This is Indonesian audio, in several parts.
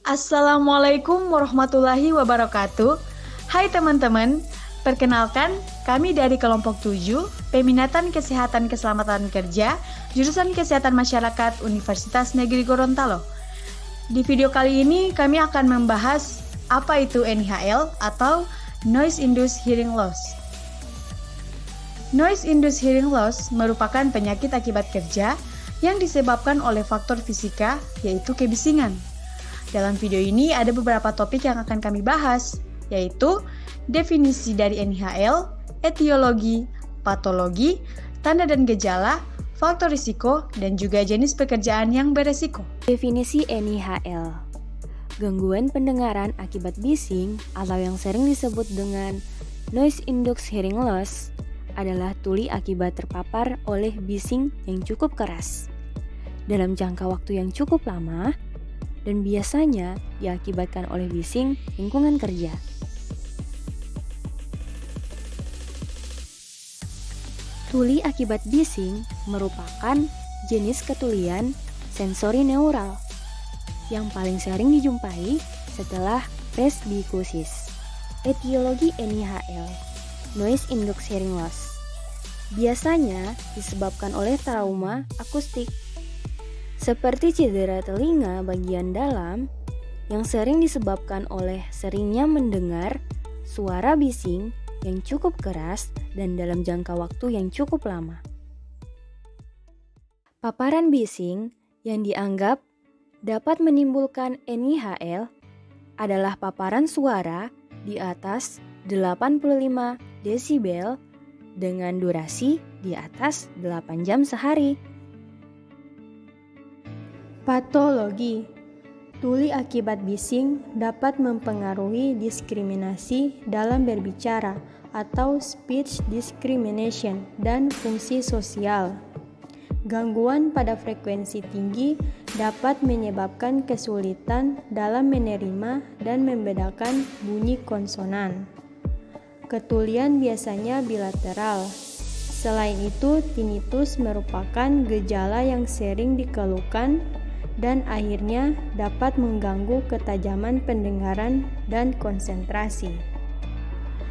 Assalamualaikum warahmatullahi wabarakatuh. Hai teman-teman, perkenalkan kami dari kelompok 7, Peminatan Kesehatan Keselamatan Kerja, Jurusan Kesehatan Masyarakat Universitas Negeri Gorontalo. Di video kali ini kami akan membahas apa itu NIHL atau Noise Induced Hearing Loss. Noise Induced Hearing Loss merupakan penyakit akibat kerja yang disebabkan oleh faktor fisika, yaitu kebisingan. Dalam video ini ada beberapa topik yang akan kami bahas, yaitu definisi dari NIHL, etiologi, patologi, tanda dan gejala, faktor risiko, dan juga jenis pekerjaan yang beresiko. Definisi NIHL: gangguan pendengaran akibat bising atau yang sering disebut dengan Noise Induced Hearing Loss adalah tuli akibat terpapar oleh bising yang cukup keras dalam jangka waktu yang cukup lama dan biasanya diakibatkan oleh bising lingkungan kerja. Tuli akibat bising merupakan jenis ketulian sensori neural yang paling sering dijumpai setelah presbikusis. Etiologi NIHL, Noise Induced Hearing Loss, biasanya disebabkan oleh trauma akustik seperti cedera telinga bagian dalam yang sering disebabkan oleh seringnya mendengar suara bising yang cukup keras dan dalam jangka waktu yang cukup lama. Paparan bising yang dianggap dapat menimbulkan NIHL adalah paparan suara di atas 85 desibel dengan durasi di atas 8 jam sehari. Patologi. Tuli akibat bising dapat mempengaruhi diskriminasi dalam berbicara atau speech discrimination dan fungsi sosial. Gangguan pada frekuensi tinggi dapat menyebabkan kesulitan dalam menerima dan membedakan bunyi konsonan. Ketulian biasanya bilateral. Selain itu, tinnitus merupakan gejala yang sering dikeluhkan dan akhirnya dapat mengganggu ketajaman pendengaran dan konsentrasi.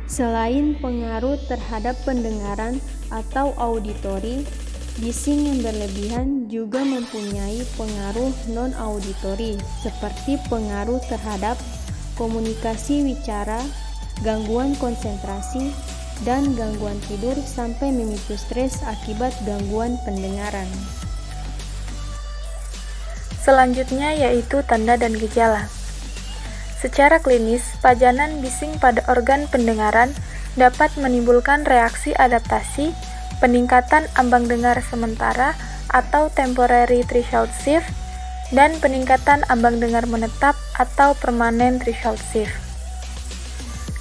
Selain pengaruh terhadap pendengaran atau auditori, bising yang berlebihan juga mempunyai pengaruh non-auditori seperti pengaruh terhadap komunikasi wicara, gangguan konsentrasi, dan gangguan tidur sampai memicu stres akibat gangguan pendengaran. Selanjutnya yaitu tanda dan gejala. Secara klinis, pajanan bising pada organ pendengaran dapat menimbulkan reaksi adaptasi, peningkatan ambang dengar sementara atau temporary threshold shift, dan peningkatan ambang dengar menetap atau permanent threshold shift.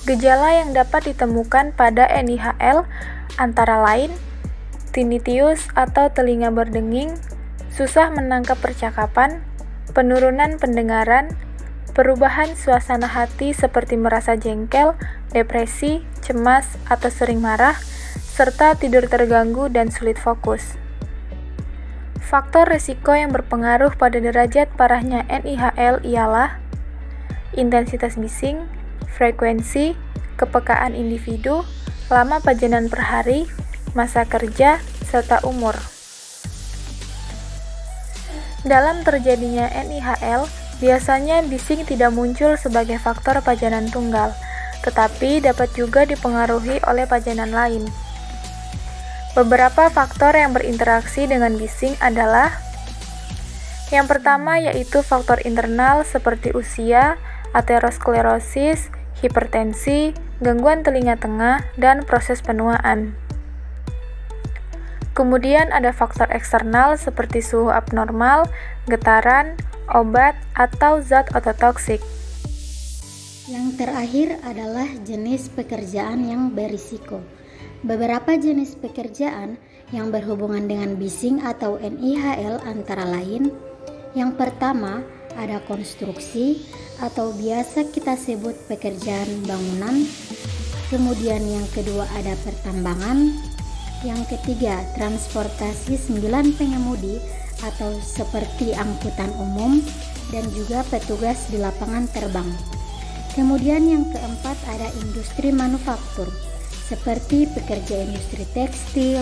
Gejala yang dapat ditemukan pada NIHL antara lain tinnitus atau telinga berdenging, susah menangkap percakapan, penurunan pendengaran, perubahan suasana hati seperti merasa jengkel, depresi, cemas, atau sering marah, serta tidur terganggu dan sulit fokus. Faktor risiko yang berpengaruh pada derajat parahnya NIHL ialah intensitas bising, frekuensi, kepekaan individu, lama pajanan per hari, masa kerja, serta umur. Dalam terjadinya NIHL, biasanya bising tidak muncul sebagai faktor pajanan tunggal, tetapi dapat juga dipengaruhi oleh pajanan lain. Beberapa faktor yang berinteraksi dengan bising adalah: yang pertama yaitu faktor internal seperti usia, aterosklerosis, hipertensi, gangguan telinga tengah, dan proses penuaan. Kemudian ada faktor eksternal seperti suhu abnormal, getaran, obat, atau zat ototoksik. Yang terakhir adalah jenis pekerjaan yang berisiko. Beberapa jenis pekerjaan yang berhubungan dengan bising atau NIHL antara lain: yang pertama ada konstruksi atau biasa kita sebut pekerjaan bangunan. Kemudian yang kedua ada pertambangan. Yang ketiga, transportasi 9 pengemudi atau seperti angkutan umum dan juga petugas di lapangan terbang. Kemudian yang keempat ada industri manufaktur, seperti pekerja industri tekstil,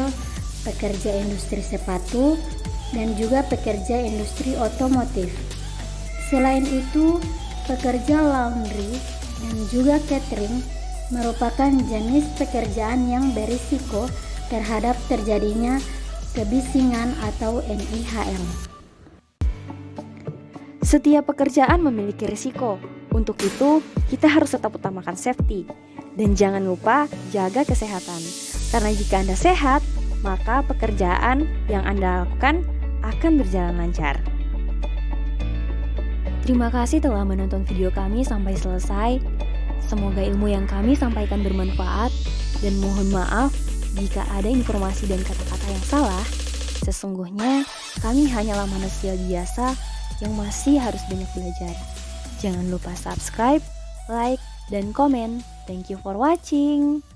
pekerja industri sepatu, dan juga pekerja industri otomotif. Selain itu, pekerja laundry dan juga catering merupakan jenis pekerjaan yang berisiko terhadap terjadinya kebisingan atau NIHL. Setiap pekerjaan memiliki risiko. Untuk itu, kita harus tetap utamakan safety. Dan jangan lupa jaga kesehatan. Karena jika Anda sehat, maka pekerjaan yang Anda lakukan akan berjalan lancar. Terima kasih telah menonton video kami sampai selesai. Semoga ilmu yang kami sampaikan bermanfaat. Dan mohon maaf jika ada informasi dan kata-kata yang salah. Sesungguhnya kami hanyalah manusia biasa yang masih harus banyak belajar. Jangan lupa subscribe, like, dan komen. Thank you for watching.